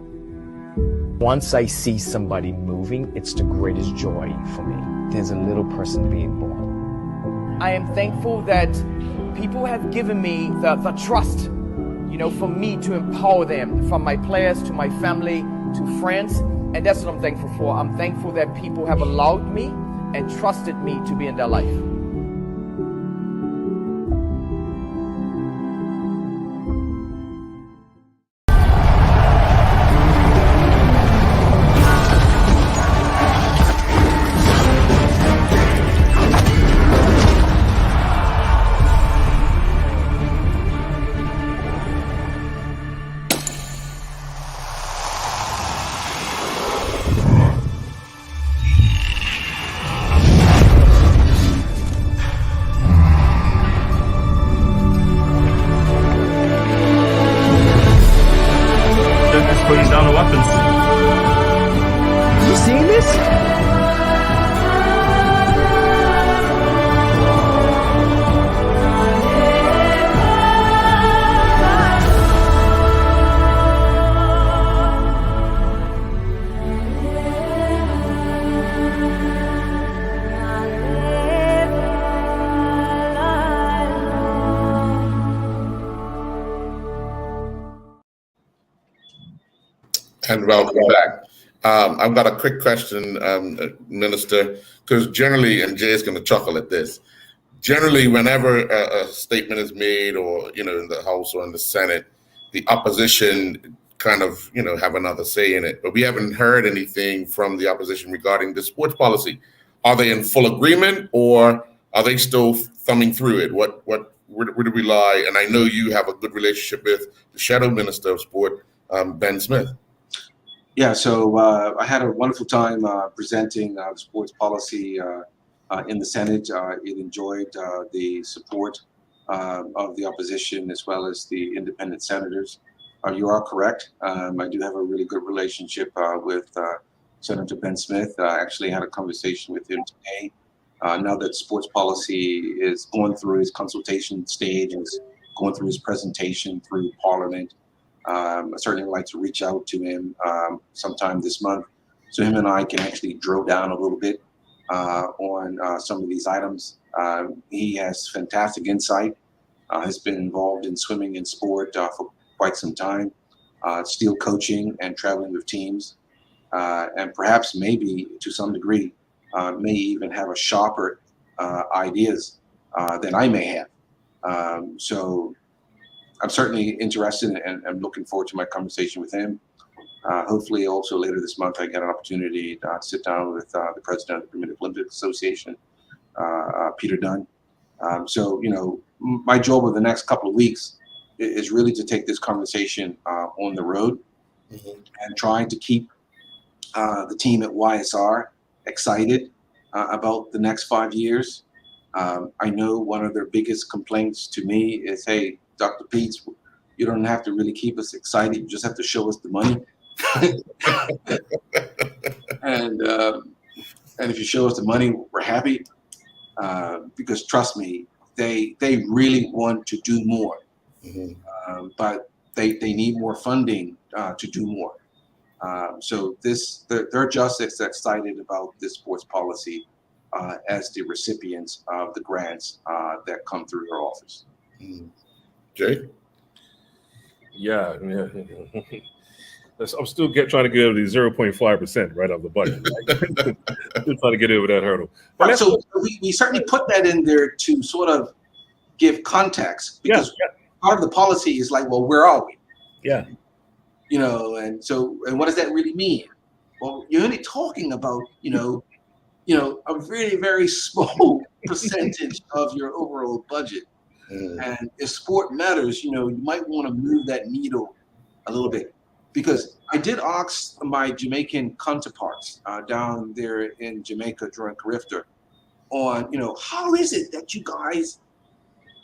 Once I see somebody moving, it's the greatest joy for me. There's a little person being born. I am thankful that people have given me the trust, for me to empower them, from my players to my family to friends. And that's what I'm thankful for. I'm thankful that people have allowed me and trusted me to be in their life. Joker's putting down the weapons. You seeing this? And welcome back. I've got a quick question, Minister, because generally, and Jay's going to chuckle at this, generally whenever a statement is made or, in the House or in the Senate, the opposition kind of, have another say in it. But we haven't heard anything from the opposition regarding the sports policy. Are they in full agreement or are they still thumbing through it? Where do we lie? And I know you have a good relationship with the Shadow Minister of Sport, Ben Smith. Yeah, so I had a wonderful time presenting the sports policy in the Senate. It enjoyed the support of the opposition as well as the independent senators. You are correct. I do have a really good relationship with Senator Ben Smith. I actually had a conversation with him today. Now that sports policy is going through his consultation stage, is going through his presentation through Parliament, I certainly would like to reach out to him sometime this month so him and I can actually drill down a little bit on some of these items. He has fantastic insight, has been involved in swimming and sport for quite some time, still coaching and traveling with teams, and perhaps maybe to some degree may even have a sharper ideas than I may have. So I'm certainly interested and I'm looking forward to my conversation with him. Hopefully also later this month, I get an opportunity to sit down with the president of the Primitive Olympic Association, Peter Dunn. So, my job over the next couple of weeks is really to take this conversation on the road and trying to keep the team at YSR excited about the next 5 years. I know one of their biggest complaints to me is, hey, Dr. Peets, you don't have to really keep us excited. You just have to show us the money. And if you show us the money, we're happy. Because trust me, they really want to do more. But they need more funding to do more. So they're just as excited about this sports policy as the recipients of the grants that come through their office. Jay? Yeah. I'm still trying to get over the 0.5% right off the budget. Still trying to get over that hurdle. But so we certainly put that in there to sort of give context, because part of the policy is like, well, where are we? Yeah. And what does that really mean? Well, you're only talking about, a very, very small percentage of your overall budget. And if sport matters, you might want to move that needle a little bit. Because I did ask my Jamaican counterparts down there in Jamaica during Carifta on, how is it that you guys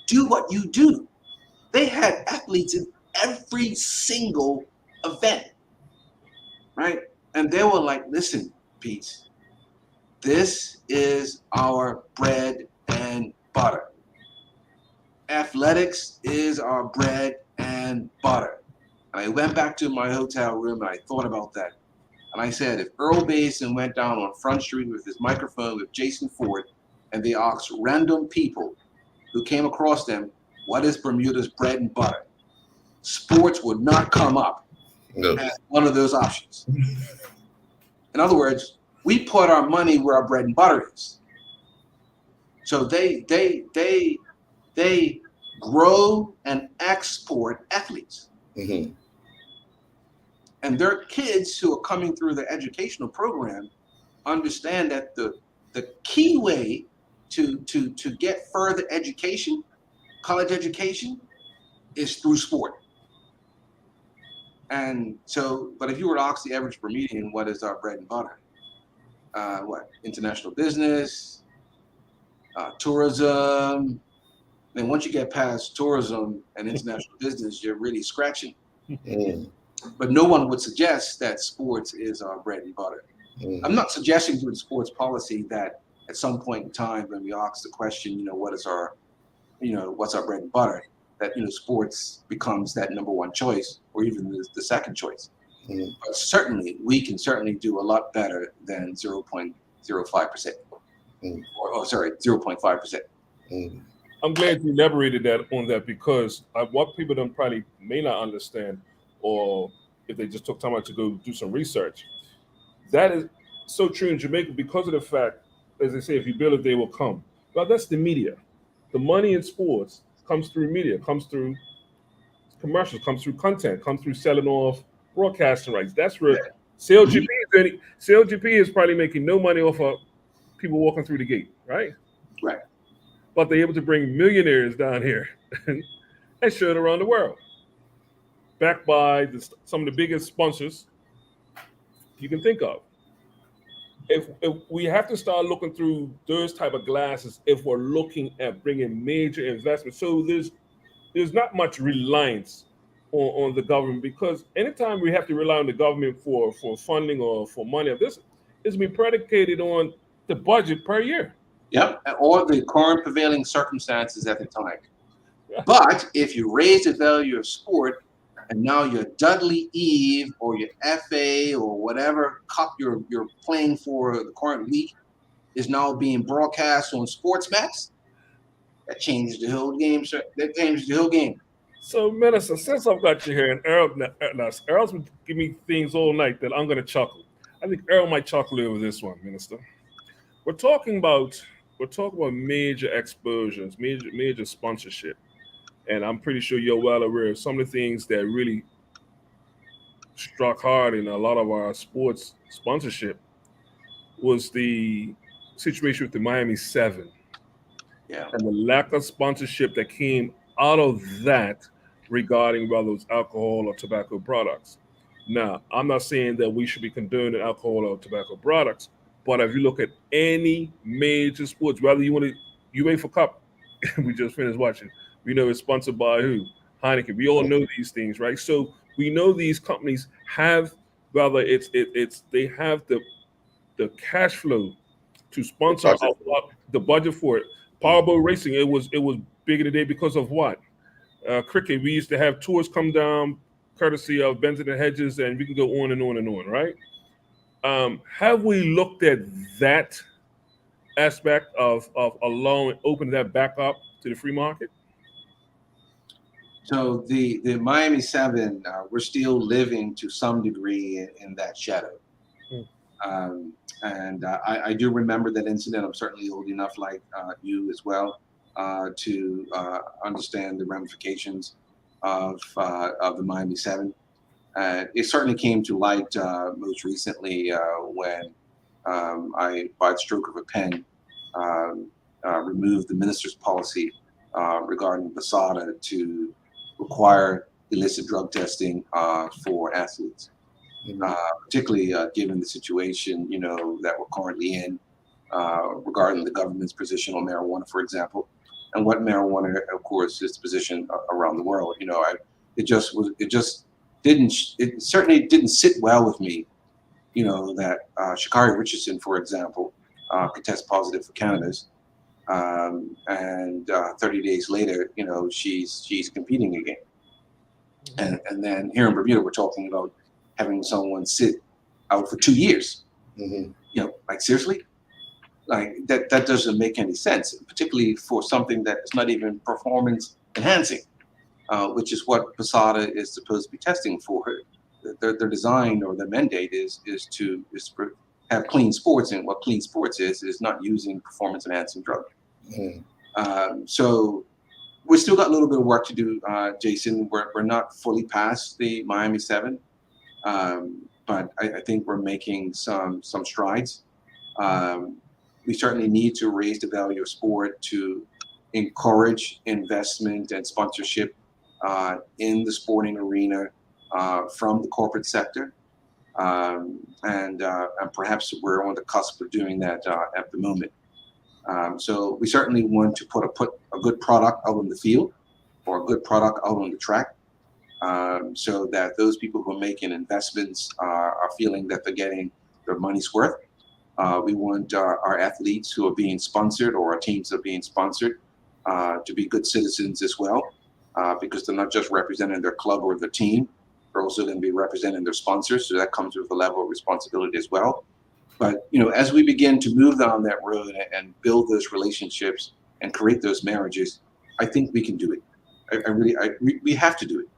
do what you do? They had athletes in every single event, right? And they were like, listen, Pete, this is our bread and butter. Athletics is our bread and butter. And I went back to my hotel room and I thought about that. And I said, if Earl Basin went down on Front Street with his microphone with Jason Ford and they asked random people who came across them, what is Bermuda's bread and butter? Sports would not come up as one of those options. In other words, we put our money where our bread and butter is. So they grow and export athletes. Mm-hmm. And their kids who are coming through the educational program understand that the key way to get further education, college education, is through sport. And so, but if you were to ask the average Bermudian, what is our bread and butter? International business, tourism. Then once you get past tourism and international business, you're really scratching. Mm. But no one would suggest that sports is our bread and butter. Mm. I'm not suggesting through the sports policy that at some point in time when we ask the question, what's our bread and butter, that sports becomes that number one choice or even the second choice. Mm. But certainly we can do a lot better than 0.05%. Mm. Or 0.5%. Mm. I'm glad you elaborated on that because what people may not understand, or if they just took time out to go do some research, that is so true in Jamaica because of the fact, as they say, if you build it, they will come. Well, that's the media. The money in sports comes through media, comes through commercials, comes through content, comes through selling off broadcasting rights. That's where CLGP is probably making no money off of people walking through the gate, right? Right. But they're able to bring millionaires down here and show it around the world, backed by some of the biggest sponsors you can think of. If we have to start looking through those type of glasses, if we're looking at bringing major investments, so there's not much reliance on the government, because anytime we have to rely on the government for funding or for money of this, it's been predicated on the budget per year. Yep, or the current prevailing circumstances at the time. But if you raise the value of sport, and now your Dudley Eve or your FA or whatever cup you're playing for the current week is now being broadcast on Sportsmax, that changes the whole game, sir. That changes the whole game. So, Minister, since I've got you here, and Earl's been giving me things all night that I'm going to chuckle. I think Earl might chuckle over this one, Minister. We're talking about major exposures, major sponsorship. And I'm pretty sure you're well aware of some of the things that really struck hard in a lot of our sports sponsorship was the situation with the Miami 7. Yeah. And the lack of sponsorship that came out of that regarding whether it was alcohol or tobacco products. Now, I'm not saying that we should be condoning alcohol or tobacco products, but if you look at any major sports, whether you want to, UEFA Cup, we just finished watching, we know it's sponsored by who? Heineken. We all know these things, right? So we know these companies have, whether they have the cash flow to sponsor the budget for it. Powerball racing, it was big in the day because of what? Cricket. We used to have tours come down courtesy of Benson and Hedges, and we can go on and on and on, right? Have we looked at that aspect of opening that back up to the free market? So the Miami 7, we're still living to some degree in that shadow. And I do remember that incident. I'm certainly old enough, like you as well, to understand the ramifications of the Miami 7. It certainly came to light most recently when I, by the stroke of a pen, removed the minister's policy regarding BASADA to require illicit drug testing for athletes. Particularly given the situation, that we're currently in regarding the government's position on marijuana, for example, and what marijuana, of course, is positioned around the world. It certainly didn't sit well with me, that Sha'Carri Richardson, for example, could test positive for cannabis, and 30 days later, she's competing again. And then here in Bermuda, we're talking about having someone sit out for 2 years. Mm-hmm. Seriously, that doesn't make any sense, particularly for something that is not even performance enhancing, which is what BASADA is supposed to be testing for. their design or their mandate is to have clean sports, and what clean sports is not using performance enhancing drugs. So we still got a little bit of work to do, Jason. We're not fully past the Miami 7, but I think we're making some strides. We certainly need to raise the value of sport to encourage investment and sponsorship in the sporting arena from the corporate sector. And perhaps we're on the cusp of doing that at the moment. So we certainly want to put a good product out on the field, or a good product out on the track, so that those people who are making investments are feeling that they're getting their money's worth. We want our athletes who are being sponsored, or our teams that are being sponsored, to be good citizens as well, because they're not just representing their club or their team, they're also going to be representing their sponsors. So that comes with a level of responsibility as well. But, as we begin to move down that road and build those relationships and create those marriages, I think we can do it. We have to do it.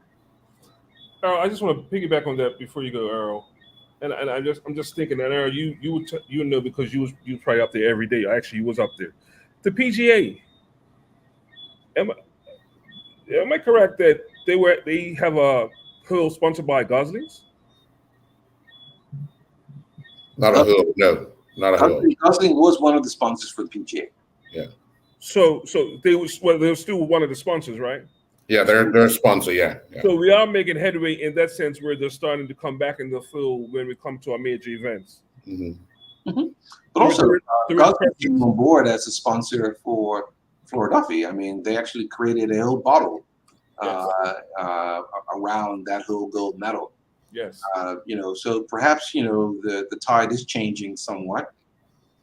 Earl, I just want to piggyback on that before you go, Earl. And I'm just thinking that, Earl, you know, because you was probably up there every day. Actually, you was up there. The PGA. Am I correct that they have a pool sponsored by Goslings? Not a hood, no, not a hood. Gosling was one of the sponsors for the PGA. Yeah. So they were still one of the sponsors, right? Yeah, they're a sponsor. Yeah. So we are making headway in that sense, where they're starting to come back in the field when we come to our major events. But also, Gosling came on board as a sponsor for Duffy. I mean, they actually created a whole bottle around that whole gold medal. Yes. So perhaps the tide is changing somewhat,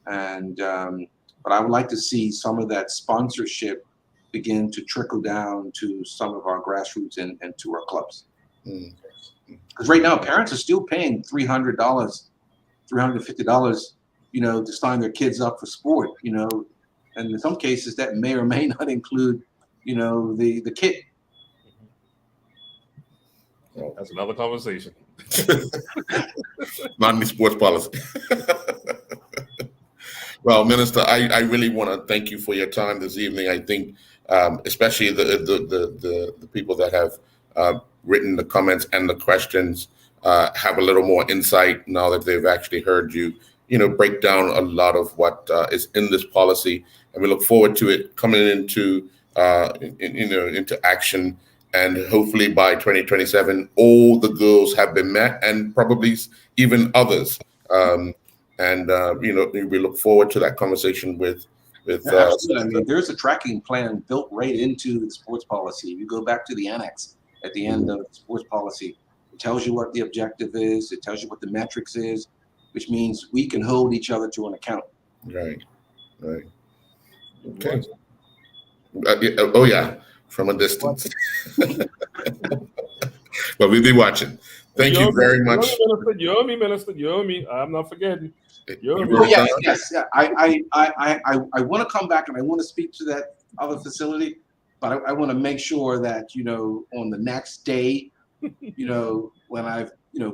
and but I would like to see some of that sponsorship begin to trickle down to some of our grassroots and to our clubs. Because right now, parents are still paying $300, $350, to sign their kids up for sport. And in some cases, that may or may not include, the kit. That's another conversation. Not any sports policy. Well, Minister, I really want to thank you for your time this evening. I think, especially the people that have written the comments and the questions have a little more insight now that they've actually heard you, break down a lot of what is in this policy, and we look forward to it coming into into action. And hopefully by 2027, all the goals have been met, and probably even others. We look forward to that conversation with. Absolutely. I mean, there's a tracking plan built right into the sports policy. You go back to the annex at the end of the sports policy. It tells you what the objective is. It tells you what the metrics is, which means we can hold each other to an account. Right. Okay. Oh yeah. From a distance. But we'll be watching. Thank you very much. You owe me, Minister. You owe me. I'm not forgetting. Yes. I want to come back and I want to speak to that other facility, but I want to make sure that, on the next day, when I've,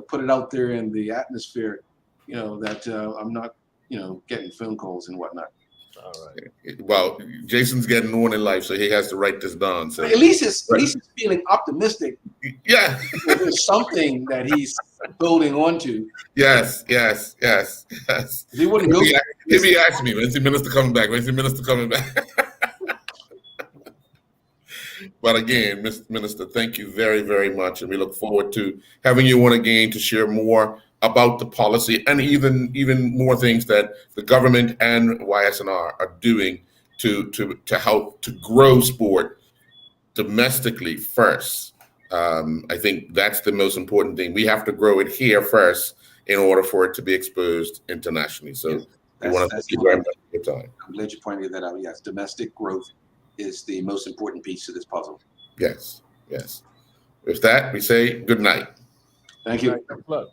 put it out there in the atmosphere, that I'm not, getting phone calls and whatnot. All right. Well, Jason's getting on in life, so he has to write this down. So at least he's feeling optimistic. Yeah. There's something that he's holding on to. Yes. He wouldn't go. If he asked me, when's the minister coming back? But again, Mr. Minister, thank you very, very much, and we look forward to having you on again to share more about the policy and even more things that the government and YSNR are doing to help to grow sport domestically first. I think that's the most important thing. We have to grow it here first in order for it to be exposed internationally. So we want to thank you very much for your time. I'm glad you pointed that out. Yes, domestic growth is the most important piece of this puzzle. Yes. With that, we say good night. Thank you. Look.